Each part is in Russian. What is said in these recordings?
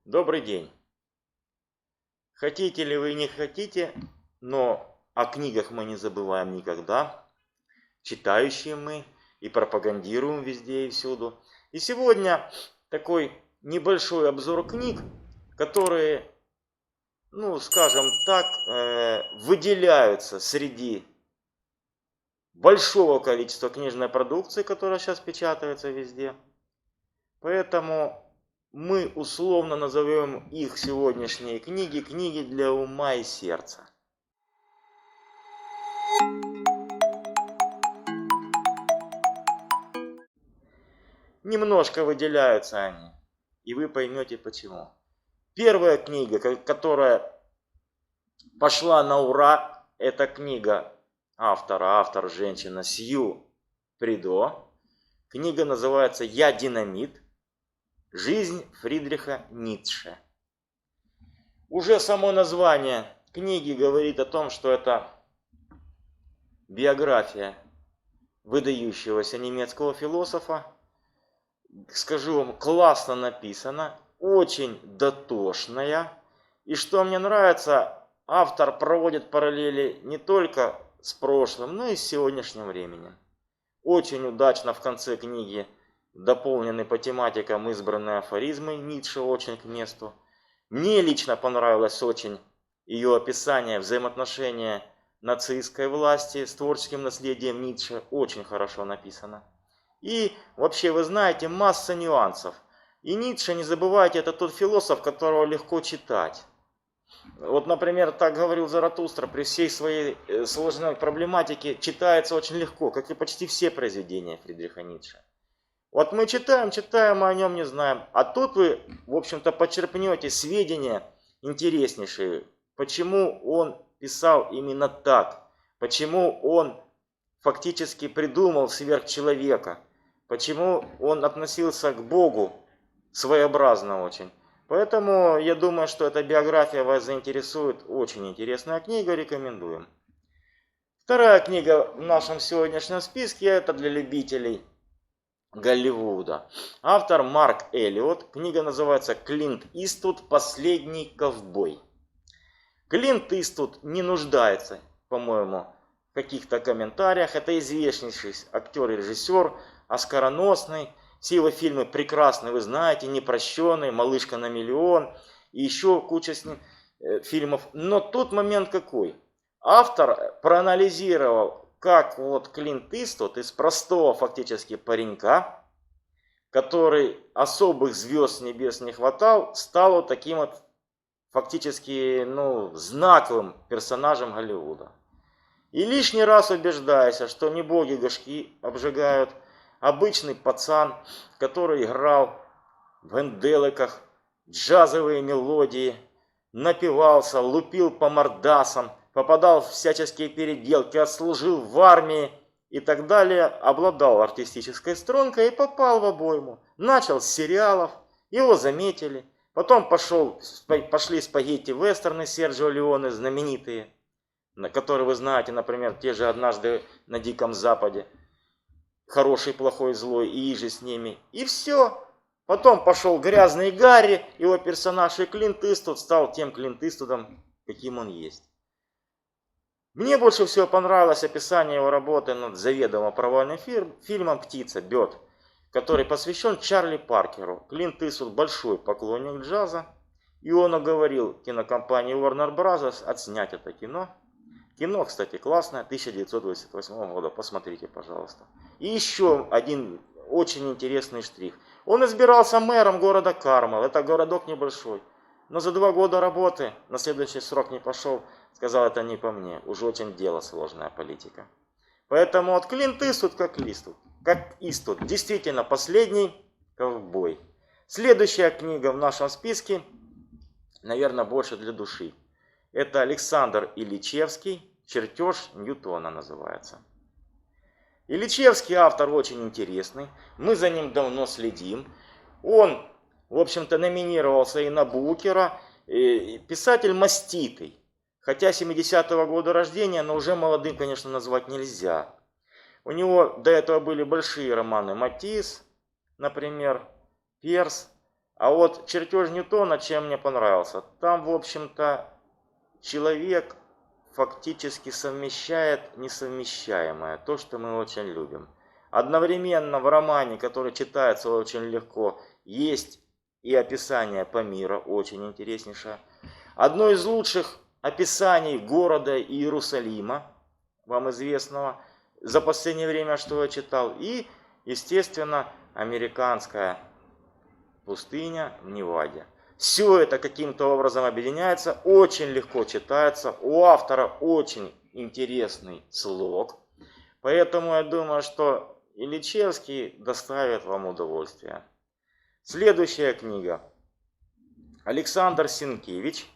Добрый день. Хотите ли вы не хотите, но о книгах мы не забываем никогда. Читающие мы и пропагандируем везде и всюду. И сегодня такой небольшой обзор книг, которые, скажем так, выделяются среди большого количества книжной продукции, которая сейчас печатается везде. Поэтому мы условно назовем их сегодняшние книги для ума и сердца. Немножко выделяются они, и вы поймете почему. Первая книга, которая пошла на ура, это книга автор женщина Сью Придо. Книга называется «Я динамит. Жизнь Фридриха Ницше». Уже само название книги говорит о том, что это биография выдающегося немецкого философа. Скажу вам, классно написана, очень дотошная. И что мне нравится, автор проводит параллели не только с прошлым, но и с сегодняшним временем. Очень удачно в конце книги дополнены по тематикам избранные афоризмы Ницше, очень к месту. Мне лично понравилось очень ее описание взаимоотношения нацистской власти с творческим наследием Ницше. Очень хорошо написано. И вообще, вы знаете, масса нюансов. И Ницше, не забывайте, это тот философ, которого легко читать. Вот, например, так говорил Заратустра, при всей своей сложной проблематике читается очень легко, как и почти все произведения Фридриха Ницше. Вот мы читаем, а о нем не знаем. А тут вы, в общем-то, почерпнете сведения интереснейшие. Почему он писал именно так? Почему он фактически придумал сверхчеловека? Почему он относился к Богу своеобразно очень? Поэтому я думаю, что эта биография вас заинтересует. Очень интересная книга, рекомендуем. Вторая книга в нашем сегодняшнем списке, это для любителей Голливуда. Автор Марк Эллиот. Книга называется «Клинт Иствуд. Последний ковбой». Клинт Иствуд не нуждается, по-моему, в каких-то комментариях. Это известнейший актер и режиссер, оскароносный. Все его фильмы прекрасны, вы знаете, «Непрощенный», «Малышка на миллион» и еще куча фильмов. Но тут момент какой? Автор проанализировал, как вот Клинт Иствуд из простого фактически паренька, который особых звезд с небес не хватал, стал вот таким вот фактически знаковым персонажем Голливуда. И лишний раз убеждаясь, что не боги горшки обжигают, обычный пацан, который играл в энделиках джазовые мелодии, напивался, лупил по мордасам, попадал в всяческие переделки, отслужил в армии и так далее, обладал артистической стрункой и попал в обойму. Начал с сериалов, его заметили, потом пошли спагетти-вестерны Серджио Леоне, знаменитые, которые вы знаете, например, те же «Однажды на Диком Западе», «Хороший, плохой, злой» и «Иже с ними». И все. Потом пошел «Грязный Гарри», его персонаж, и Клинт Иствуд стал тем Клинт Иствудом, каким он есть. Мне больше всего понравилось описание его работы над заведомо провальным фильмом «Птица», «Бёрд», который посвящен Чарли Паркеру. Клинт Иствуд большой поклонник джаза, и он уговорил кинокомпанию Warner Bros. Отснять это кино. Кино, кстати, классное, 1928 года, посмотрите, пожалуйста. И еще один очень интересный штрих. Он избирался мэром города Кармел, это городок небольшой. Но за 2 года работы на следующий срок не пошел, сказал, это не по мне, уж очень дело сложная политика. Поэтому от Клинт Иствуд как Иствуд, действительно последний ковбой. Следующая книга в нашем списке, наверное, больше для души. Это Александр Ильичевский, «Чертеж Ньютона» называется. Ильичевский автор очень интересный, мы за ним давно следим. Он, в общем-то, номинировался и на Букера, писатель маститый. Хотя 70-го года рождения, но уже молодым, конечно, назвать нельзя. У него до этого были большие романы «Матисс», например, «Перс», А вот чертеж Ньютона, чем мне понравился, там, в общем-то, человек фактически совмещает несовмещаемое, то, что мы очень любим. Одновременно в романе, который читается очень легко, есть и описание Памира, очень интереснейшее. Одно из лучших описаний города Иерусалима, вам известного, за последнее время, что я читал. И, естественно, американская пустыня в Неваде. Все это каким-то образом объединяется, очень легко читается, у автора очень интересный слог. Поэтому я думаю, что Ильичевский доставит вам удовольствие. Следующая книга. Александр Сенкевич,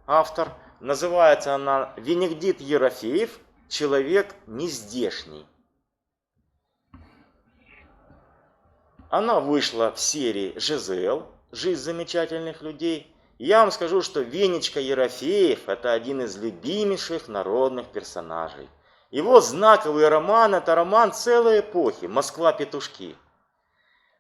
автор. Называется она «Венедикт Ерофеев. Человек нездешний». Она вышла в серии «ЖЗЛ. Жизнь замечательных людей». И я вам скажу, что Венечка Ерофеев – это один из любимейших народных персонажей. Его знаковый роман – это роман целой эпохи «Москва-петушки».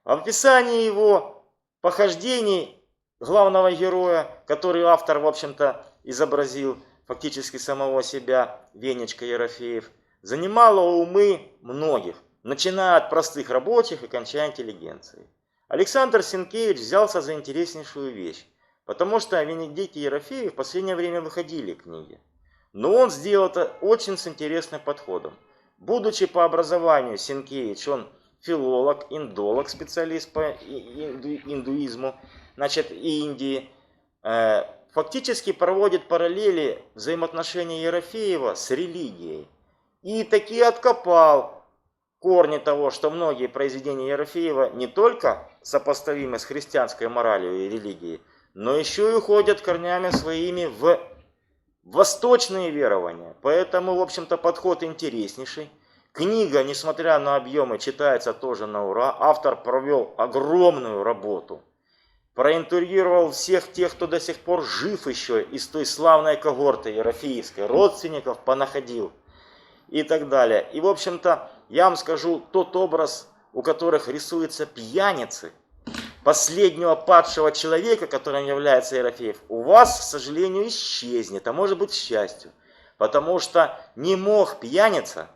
В описании его похождений главного героя, который автор, в общем-то, изобразил фактически самого себя, Венечка Ерофеев, занимало умы многих, начиная от простых рабочих и кончая интеллигенцией. Александр Сенкевич взялся за интереснейшую вещь, потому что о Венедикте Ерофееве в последнее время выходили книги. Но он сделал это очень с интересным подходом. Будучи по образованию Сенкевич, он филолог, индолог, специалист по индуизму, значит, и Индии, фактически проводит параллели взаимоотношений Ерофеева с религией. И таки откопал корни того, что многие произведения Ерофеева не только сопоставимы с христианской моралью и религией, но еще и уходят корнями своими в восточные верования. Поэтому, в общем-то, подход интереснейший. Книга, несмотря на объемы, читается тоже на ура. Автор провел огромную работу. Проинтервьюировал всех тех, кто до сих пор жив еще из той славной когорты ерофеевской, родственников понаходил и так далее. И, в общем-то, я вам скажу, тот образ, у которых рисуются пьяницы, последнего падшего человека, которым является Ерофеев, у вас, к сожалению, исчезнет, а может быть, к счастью. Потому что не мог пьяница,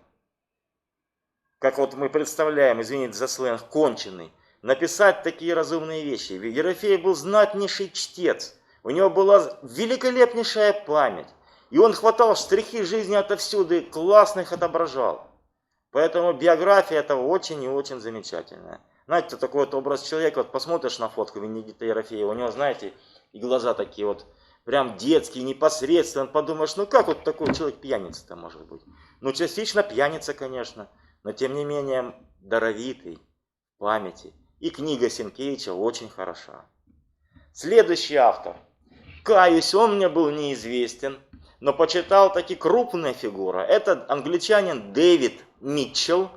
как вот мы представляем, извините за сленг, конченый, написать такие разумные вещи. Ерофеев был знатнейший чтец, у него была великолепнейшая память, и он хватал штрихи жизни отовсюду и классно их отображал. Поэтому биография этого очень и очень замечательная. Знаете, такой вот образ человека, вот посмотришь на фотку Венедикта Ерофеева, у него, знаете, и глаза такие вот прям детские, непосредственно, подумаешь, ну как вот такой человек пьяница-то может быть? Ну, частично пьяница, конечно, но тем не менее даровитый в памяти. И книга Сенкевича очень хороша. Следующий автор. Каюсь, он мне был неизвестен, но почитал таки крупная фигура. Это англичанин Дэвид Митчелл.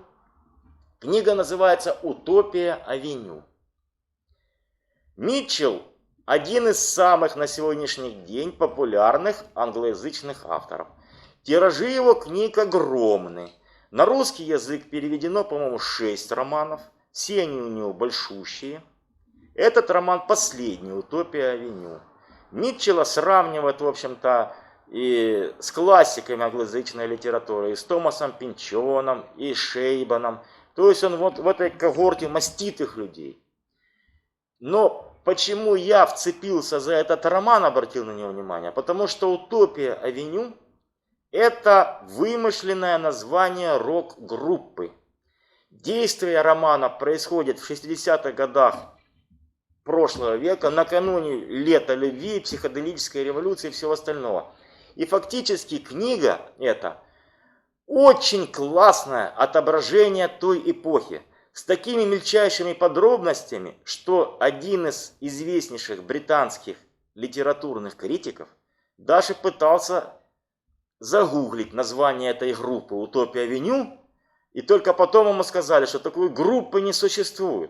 Книга называется «Утопия-авеню». Митчелл – один из самых на сегодняшний день популярных англоязычных авторов. Тиражи его книг огромны. На русский язык переведено, по-моему, 6 романов. Все они у него большущие. Этот роман последний, «Утопия-авеню». Митчелла сравнивают, в общем-то, и с классиками англоязычной литературы, и с Томасом Пинчоном, и Шейбаном. То есть он вот в этой когорте маститых людей. Но почему я вцепился за этот роман, обратил на него внимание? Потому что «Утопия-авеню» – это вымышленное название рок-группы. Действие романа происходит в 60-х годах прошлого века, накануне лета любви, психоделической революции и всего остального. И фактически книга эта очень классное отображение той эпохи, с такими мельчайшими подробностями, что один из известнейших британских литературных критиков даже пытался загуглить название этой группы «Утопия-авеню», и только потом ему сказали, что такой группы не существует.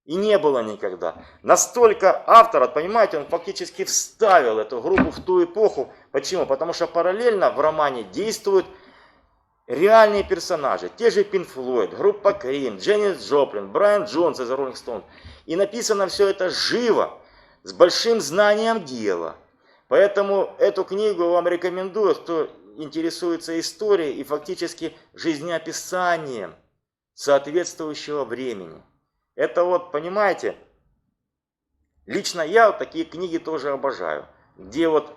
И не было никогда. Настолько автор, понимаете, он фактически вставил эту группу в ту эпоху. Почему? Потому что параллельно в романе действуют реальные персонажи. Те же Pink Floyd, группа Cream, Дженнис Джоплин, Брайан Джонс из Rolling Stone. И написано все это живо. с большим знанием дела. Поэтому эту книгу вам рекомендую, кто интересуется историей и фактически жизнеописанием соответствующего времени. Это вот, понимаете, лично я вот такие книги тоже обожаю, где вот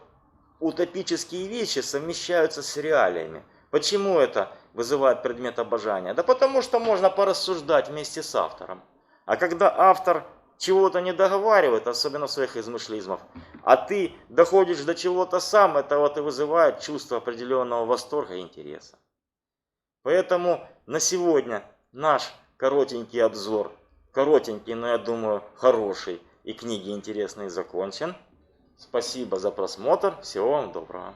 утопические вещи совмещаются с реалиями. Почему это вызывает предмет обожания? Да потому что можно порассуждать вместе с автором. А когда автор чего-то не договаривает, особенно своих измышлизмов, а ты доходишь до чего-то сам, это вот и вызывает чувство определенного восторга и интереса. Поэтому на сегодня наш коротенький обзор, коротенький, но я думаю хороший, и книги интересные, закончен. Спасибо за просмотр, всего вам доброго.